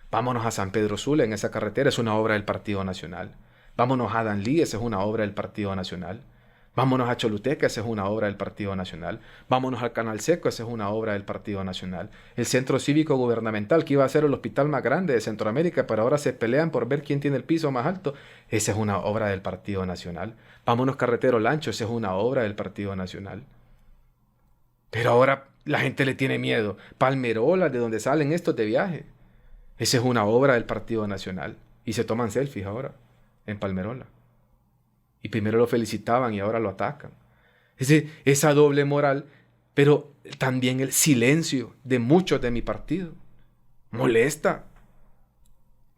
Vámonos a San Pedro Sula, en esa carretera, es una obra del Partido Nacional. Vámonos a Danlí, esa es una obra del Partido Nacional. Vámonos a Choluteca, esa es una obra del Partido Nacional. Vámonos al Canal Seco, esa es una obra del Partido Nacional. El Centro Cívico Gubernamental, que iba a ser el hospital más grande de Centroamérica, pero ahora se pelean por ver quién tiene el piso más alto, esa es una obra del Partido Nacional. Vámonos Carretero Lancho, esa es una obra del Partido Nacional. Pero ahora la gente le tiene miedo. Palmerola, de donde salen estos de viaje, esa es una obra del Partido Nacional. Y se toman selfies ahora, en Palmerola. Y primero lo felicitaban y ahora lo atacan. Esa doble moral, pero también el silencio de muchos de mi partido. Molesta.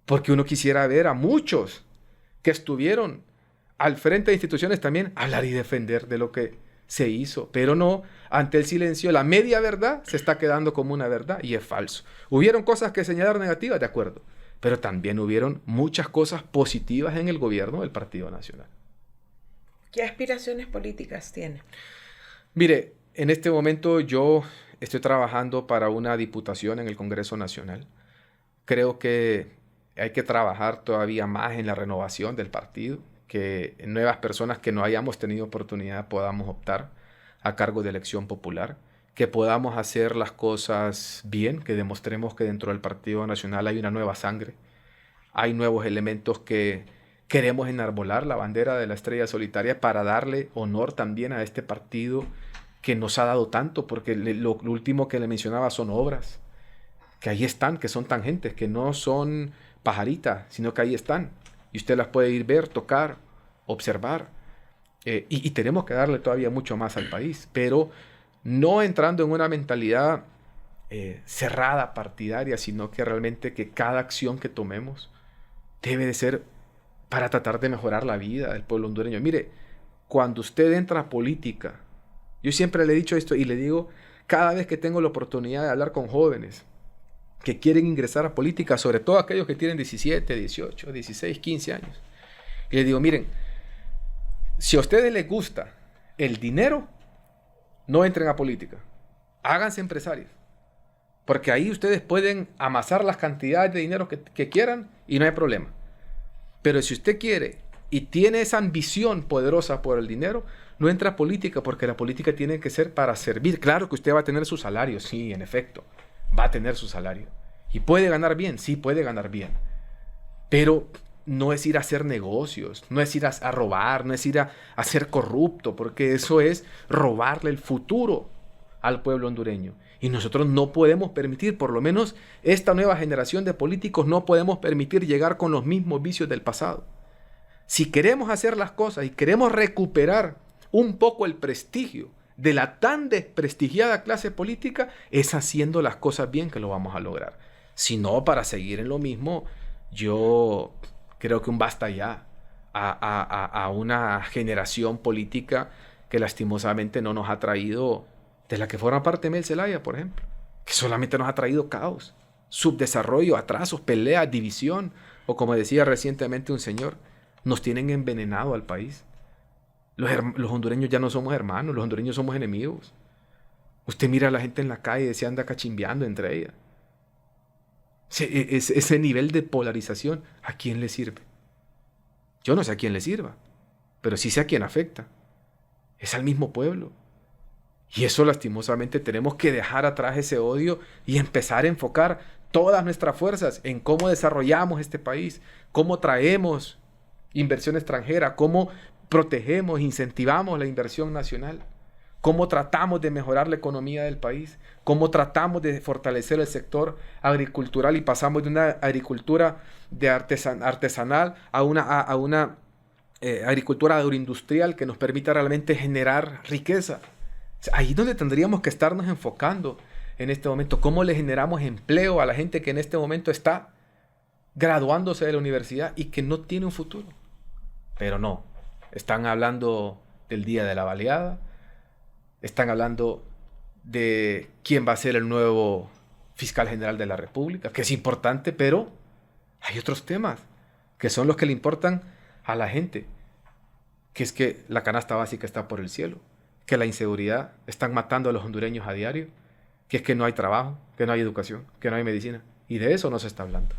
Porque uno quisiera ver a muchos que estuvieron al frente de instituciones también hablar y defender de lo que se hizo. Pero no, ante el silencio, la media verdad se está quedando como una verdad y es falso. Hubieron cosas que señalar negativas, de acuerdo. Pero también hubieron muchas cosas positivas en el gobierno del Partido Nacional. ¿Qué aspiraciones políticas tiene? Mire, en este momento yo estoy trabajando para una diputación en el Congreso Nacional. Creo que hay que trabajar todavía más en la renovación del partido, que nuevas personas que no hayamos tenido oportunidad podamos optar a cargo de elección popular, que podamos hacer las cosas bien, que demostremos que dentro del Partido Nacional hay una nueva sangre, hay nuevos elementos que queremos enarbolar la bandera de la estrella solitaria para darle honor también a este partido que nos ha dado tanto, porque lo último que le mencionaba son obras, que ahí están, que son tangentes, que no son pajaritas, sino que ahí están. Y usted las puede ir ver, tocar, observar. Y tenemos que darle todavía mucho más al país, pero no entrando en una mentalidad cerrada, partidaria, sino que realmente que cada acción que tomemos debe de ser para tratar de mejorar la vida del pueblo hondureño. Mire, cuando usted entra a política, yo siempre le he dicho esto y le digo cada vez que tengo la oportunidad de hablar con jóvenes que quieren ingresar a política, sobre todo aquellos que tienen 17, 18, 16, 15 años. Y les digo, miren, si a ustedes les gusta el dinero, no entren a política. Háganse empresarios. Porque ahí ustedes pueden amasar las cantidades de dinero que quieran y no hay problema. Pero si usted quiere y tiene esa ambición poderosa por el dinero, no entra a política, porque la política tiene que ser para servir. Claro que usted va a tener su salario, sí, en efecto, va a tener su salario. Y puede ganar bien, sí, puede ganar bien. Pero no es ir a hacer negocios, no es ir a robar, no es ir a ser corrupto, porque eso es robarle el futuro al pueblo hondureño. Y nosotros no podemos permitir, por lo menos esta nueva generación de políticos, no podemos permitir llegar con los mismos vicios del pasado. Si queremos hacer las cosas y queremos recuperar un poco el prestigio de la tan desprestigiada clase política, es haciendo las cosas bien que lo vamos a lograr. Si no, para seguir en lo mismo, yo creo que un basta ya a una generación política que lastimosamente no nos ha traído, de la que forma parte Mel Zelaya, por ejemplo, que solamente nos ha traído caos, subdesarrollo, atrasos, peleas, división, o como decía recientemente un señor, nos tienen envenenado al país. Los hondureños ya no somos hermanos, los hondureños somos enemigos. Usted mira a la gente en la calle y se anda cachimbeando entre ellas. Ese nivel de polarización, ¿a quién le sirve? Yo no sé a quién le sirva, pero sí sé a quién afecta. Es al mismo pueblo. Y eso lastimosamente tenemos que dejar atrás ese odio y empezar a enfocar todas nuestras fuerzas en cómo desarrollamos este país, cómo traemos inversión extranjera, cómo protegemos, incentivamos la inversión nacional, cómo tratamos de mejorar la economía del país, cómo tratamos de fortalecer el sector agricultural y pasamos de una agricultura artesanal a una agricultura agroindustrial que nos permita realmente generar riqueza. Ahí es donde tendríamos que estarnos enfocando en este momento. ¿Cómo le generamos empleo a la gente que en este momento está graduándose de la universidad y que no tiene un futuro? Pero no. Están hablando del día de la baleada. Están hablando de quién va a ser el nuevo fiscal general de la República, que es importante, pero hay otros temas que son los que le importan a la gente. Que es que la canasta básica está por el cielo, que la inseguridad están matando a los hondureños a diario, que es que no hay trabajo, que no hay educación, que no hay medicina. Y de eso no se está hablando.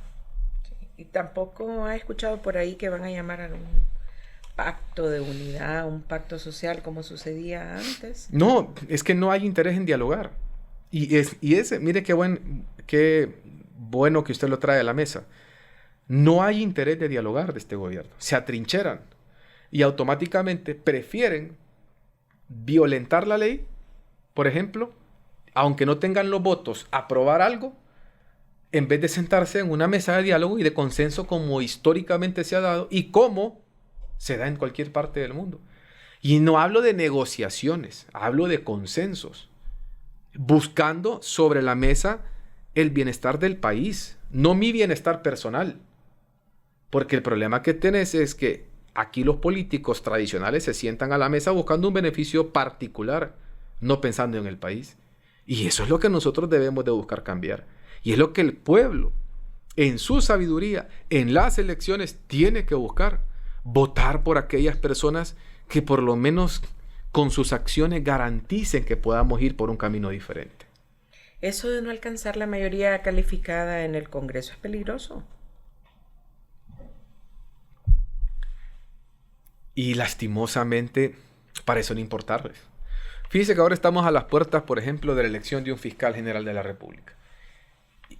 Sí. Y tampoco ha escuchado por ahí que van a llamar a un pacto de unidad, un pacto social como sucedía antes. No, es que no hay interés en dialogar. Y ese, mire qué bueno que usted lo trae a la mesa. No hay interés de dialogar de este gobierno. Se atrincheran y automáticamente prefieren violentar la ley, por ejemplo, aunque no tengan los votos, aprobar algo, en vez de sentarse en una mesa de diálogo y de consenso como históricamente se ha dado y como se da en cualquier parte del mundo. Y no hablo de negociaciones, hablo de consensos, buscando sobre la mesa el bienestar del país, no mi bienestar personal. Porque el problema que tenés es que aquí los políticos tradicionales se sientan a la mesa buscando un beneficio particular, no pensando en el país. Y eso es lo que nosotros debemos de buscar cambiar. Y es lo que el pueblo, en su sabiduría, en las elecciones, tiene que buscar. Votar por aquellas personas que por lo menos con sus acciones garanticen que podamos ir por un camino diferente. Eso de no alcanzar la mayoría calificada en el Congreso es peligroso. Y lastimosamente parece no importarles. Fíjense que ahora estamos a las puertas, por ejemplo, de la elección de un fiscal general de la República.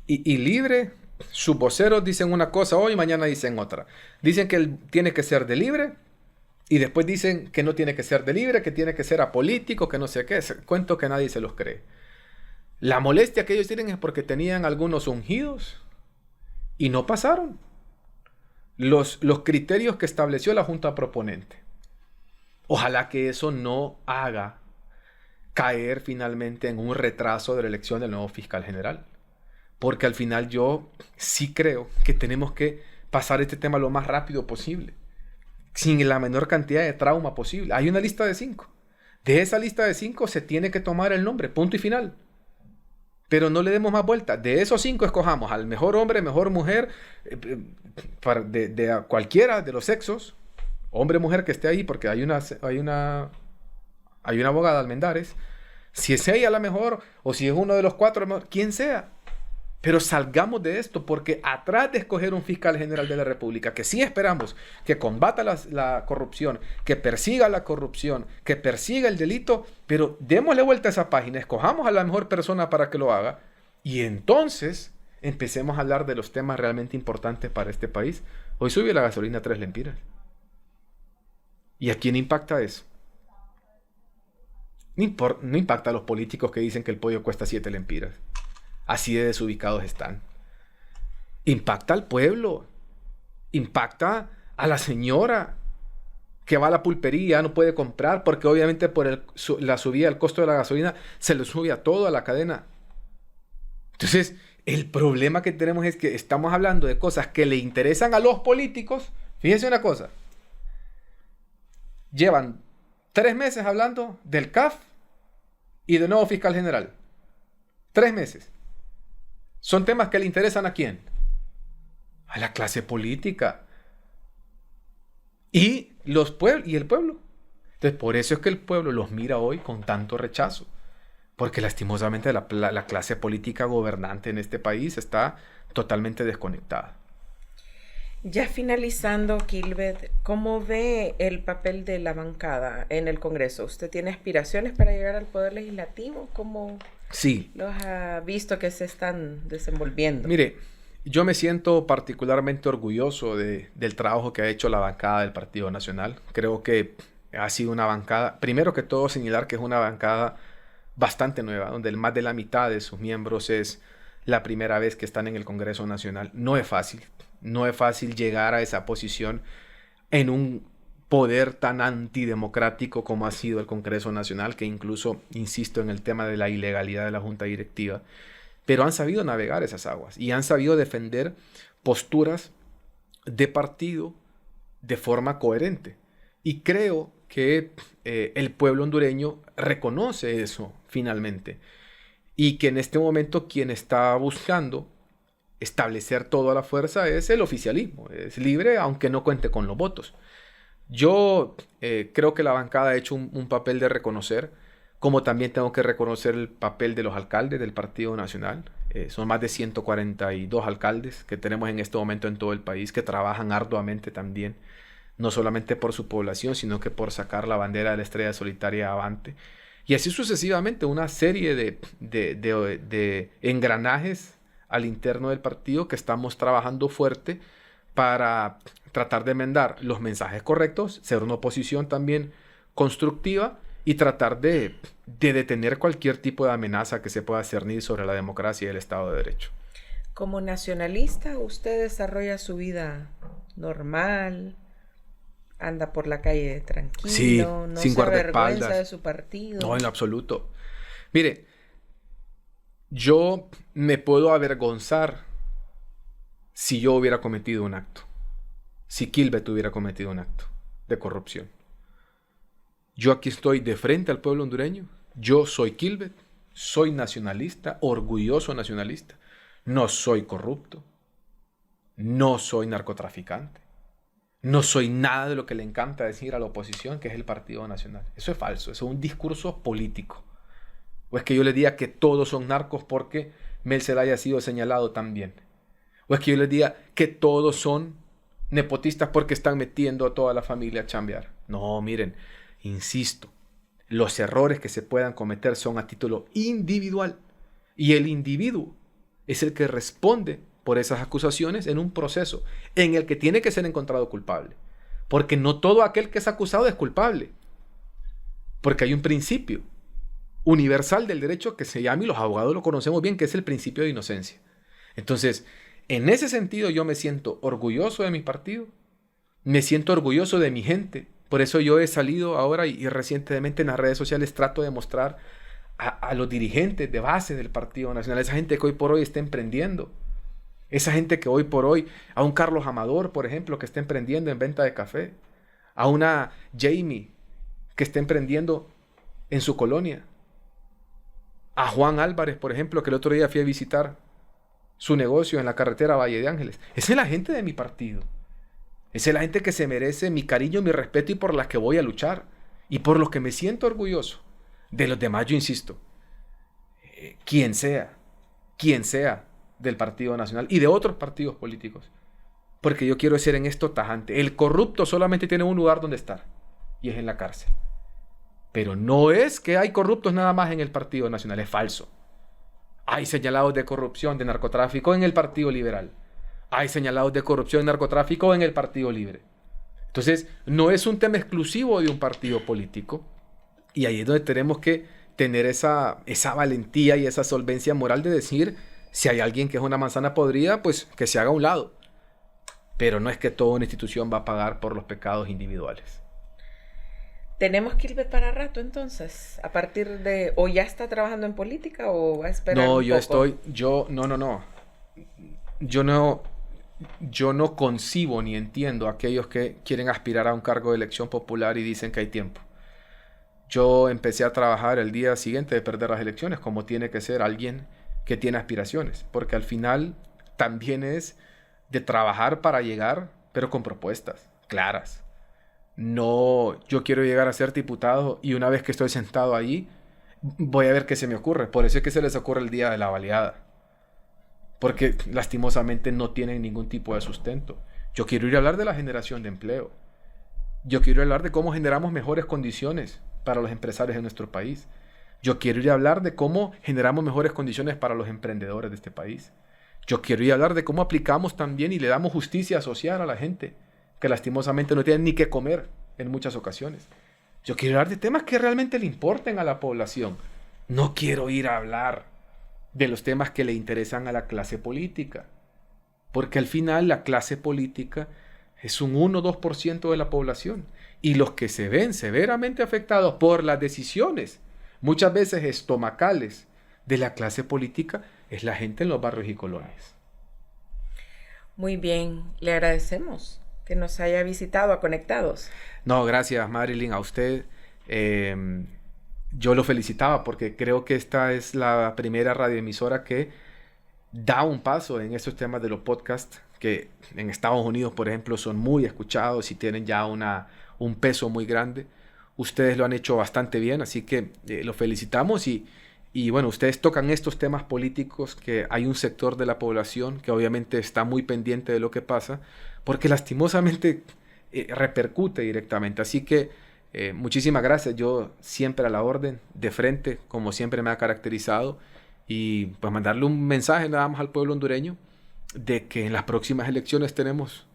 Y Libre, sus voceros dicen una cosa hoy y mañana dicen otra. Dicen que él tiene que ser de Libre y después dicen que no tiene que ser de Libre, que tiene que ser apolítico, que no sé qué. Cuento que nadie se los cree. La molestia que ellos tienen es porque tenían algunos ungidos y no pasaron los criterios que estableció la Junta Proponente. Ojalá que eso no haga caer finalmente en un retraso de la elección del nuevo fiscal general. Porque al final yo sí creo que tenemos que pasar este tema lo más rápido posible, sin la menor cantidad de trauma posible. Hay una lista de 5. De esa lista de 5 se tiene que tomar el nombre, punto y final. Pero no le demos más vuelta. De esos 5 escojamos al mejor hombre, mejor mujer, de cualquiera de los sexos, hombre o mujer que esté ahí, porque hay una abogada, Almendares. Si es ella la mejor, o si es uno de los 4, quien sea. Pero salgamos de esto, porque atrás de escoger un fiscal general de la República, que sí esperamos que combata la corrupción, que persiga la corrupción, que persiga el delito, pero démosle vuelta a esa página, escojamos a la mejor persona para que lo haga, y entonces empecemos a hablar de los temas realmente importantes para este país. Hoy subió la gasolina a 3 lempiras. ¿Y a quién impacta eso? No impacta a los políticos que dicen que el pollo cuesta 7 lempiras. Así de desubicados están. Impacta al pueblo. Impacta a la señora que va a la pulpería, no puede comprar porque obviamente por la subida del costo de la gasolina se le sube a todo a la cadena. Entonces, el problema que tenemos es que estamos hablando de cosas que le interesan a los políticos. Fíjense una cosa. Llevan 3 meses hablando del CAF y del nuevo fiscal general. 3 meses. ¿Son temas que le interesan a quién? A la clase política. Y el pueblo. Entonces, por eso es que el pueblo los mira hoy con tanto rechazo. Porque lastimosamente la clase política gobernante en este país está totalmente desconectada. Ya finalizando, Kilveth, ¿cómo ve el papel de la bancada en el Congreso? ¿Usted tiene aspiraciones para llegar al Poder Legislativo? ¿Cómo sí. los ha visto que se están desenvolviendo? Mire, yo me siento particularmente orgulloso del trabajo que ha hecho la bancada del Partido Nacional. Creo que ha sido una bancada, primero que todo señalar que es una bancada bastante nueva, donde más de la mitad de sus miembros es la primera vez que están en el Congreso Nacional. No es fácil llegar a esa posición en un poder tan antidemocrático como ha sido el Congreso Nacional, que incluso, insisto en el tema de la ilegalidad de la Junta Directiva, pero han sabido navegar esas aguas y han sabido defender posturas de partido de forma coherente. Y creo que el pueblo hondureño reconoce eso finalmente y que en este momento quien está buscando establecer toda la fuerza es el oficialismo. Es libre aunque no cuente con los votos. Yo creo que la bancada ha hecho un papel de reconocer, como también tengo que reconocer el papel de los alcaldes del Partido Nacional. Son más de 142 alcaldes que tenemos en este momento en todo el país, que trabajan arduamente también, no solamente por su población, sino que por sacar la bandera de la estrella solitaria avante. Y así sucesivamente, una serie de engranajes al interno del partido que estamos trabajando fuerte para tratar de enmendar los mensajes correctos, ser una oposición también constructiva y tratar de detener cualquier tipo de amenaza que se pueda cernir sobre la democracia y el Estado de Derecho. Como nacionalista, ¿usted desarrolla su vida normal? ¿Anda por la calle tranquilo? Sí, ¿No sin se avergüenza guardaespaldas de su partido? No, en lo absoluto. Mire, yo me puedo avergonzar si yo hubiera cometido un acto, si Kilveth hubiera cometido un acto de corrupción. Yo aquí estoy de frente al pueblo hondureño. Yo soy Kilveth, soy nacionalista, orgulloso nacionalista. No soy corrupto, no soy narcotraficante, no soy nada de lo que le encanta decir a la oposición, que es el Partido Nacional. Eso es falso, eso es un discurso político. O es que yo les diga que todos son narcos porque Mel Zelaya ha sido señalado también. O es que yo les diga que todos son nepotistas porque están metiendo a toda la familia a chambear. No, miren, insisto, los errores que se puedan cometer son a título individual. Y el individuo es el que responde por esas acusaciones en un proceso en el que tiene que ser encontrado culpable. Porque no todo aquel que es acusado es culpable. Porque hay un principio universal del derecho que se llama, y los abogados lo conocemos bien, que es el principio de inocencia. Entonces, en ese sentido yo me siento orgulloso de mi partido, me siento orgulloso de mi gente. Por eso yo he salido ahora y recientemente en las redes sociales trato de mostrar a los dirigentes de base del Partido Nacional, esa gente que hoy por hoy está emprendiendo, esa gente que hoy por hoy, a un Carlos Amador, por ejemplo, que está emprendiendo en venta de café, a una Jamie que está emprendiendo en su colonia, a Juan Álvarez, por ejemplo, que el otro día fui a visitar su negocio en la carretera Valle de Ángeles. Esa es la gente de mi partido. Esa es la gente que se merece mi cariño, mi respeto y por la que voy a luchar. Y por los que me siento orgulloso. De los demás, yo insisto, quien sea, del Partido Nacional y de otros partidos políticos. Porque yo quiero ser en esto tajante. El corrupto solamente tiene un lugar donde estar, y es en la cárcel. Pero no es que hay corruptos nada más en el Partido Nacional, es falso. Hay señalados de corrupción, de narcotráfico en el Partido Liberal. Hay señalados de corrupción y narcotráfico en el Partido Libre. Entonces, no es un tema exclusivo de un partido político. Y ahí es donde tenemos que tener esa valentía y esa solvencia moral de decir, si hay alguien que es una manzana podrida, pues que se haga a un lado. Pero no es que toda una institución va a pagar por los pecados individuales. ¿Tenemos Kilbert para rato entonces? A partir de... ¿O ya está trabajando en política o va a esperar un poco? Yo no concibo ni entiendo a aquellos que quieren aspirar a un cargo de elección popular y dicen que hay tiempo. Yo empecé a trabajar el día siguiente de perder las elecciones, como tiene que ser alguien que tiene aspiraciones, porque al final también es de trabajar para llegar, pero con propuestas claras. No, yo quiero llegar a ser diputado y una vez que estoy sentado ahí, voy a ver qué se me ocurre. Por eso es que se les ocurre el día de la baleada. Porque lastimosamente no tienen ningún tipo de sustento. Yo quiero ir a hablar de la generación de empleo. Yo quiero hablar de cómo generamos mejores condiciones para los empresarios de nuestro país. Yo quiero ir a hablar de cómo generamos mejores condiciones para los emprendedores de este país. Yo quiero ir a hablar de cómo aplicamos también y le damos justicia social a la gente que lastimosamente no tienen ni qué comer en muchas ocasiones. Yo quiero hablar de temas que realmente le importen a la población. No quiero ir a hablar de los temas que le interesan a la clase política. Porque al final la clase política es un 1 o 2% de la población. Y los que se ven severamente afectados por las decisiones, muchas veces estomacales, de la clase política, es la gente en los barrios y colonias. Muy bien, le agradecemos que nos haya visitado a Conectados. No, gracias Marilyn, a usted. Yo lo felicitaba porque creo que esta es la primera radioemisora que da un paso en esos temas de los podcasts, que en Estados Unidos, por ejemplo, son muy escuchados y tienen ya un peso muy grande. Ustedes lo han hecho bastante bien, así que lo felicitamos y bueno, ustedes tocan estos temas políticos que hay un sector de la población que obviamente está muy pendiente de lo que pasa, porque lastimosamente repercute directamente. Así que muchísimas gracias, yo siempre a la orden, de frente, como siempre me ha caracterizado, y pues mandarle un mensaje nada más al pueblo hondureño de que en las próximas elecciones tenemos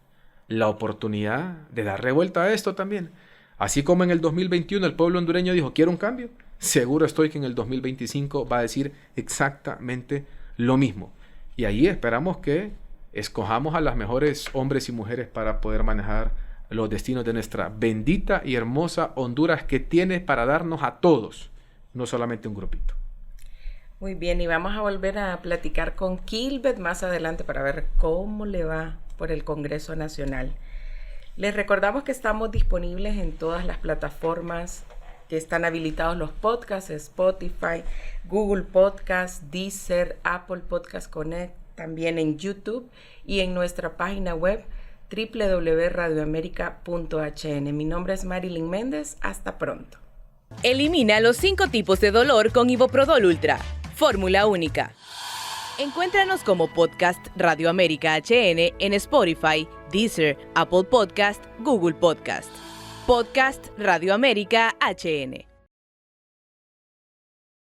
la oportunidad de dar revuelta a esto también. Así como en el 2021 el pueblo hondureño dijo quiero un cambio, seguro estoy que en el 2025 va a decir exactamente lo mismo. Y ahí esperamos que escojamos a las mejores hombres y mujeres para poder manejar los destinos de nuestra bendita y hermosa Honduras, que tiene para darnos a todos, no solamente un grupito. Muy bien, y vamos a volver a platicar con Kilbert más adelante para ver cómo le va por el Congreso Nacional. Les recordamos que estamos disponibles en todas las plataformas que están habilitados los podcasts: Spotify, Google Podcast, Deezer, Apple Podcast Connect, también en YouTube y en nuestra página web www.radioamerica.hn. Mi nombre es Marilyn Méndez. Hasta pronto. Elimina los 5 tipos de dolor con Iboprodol Ultra. Fórmula única. Encuéntranos como Podcast Radio América HN en Spotify, Deezer, Apple Podcast, Google Podcast. Podcast Radio América HN.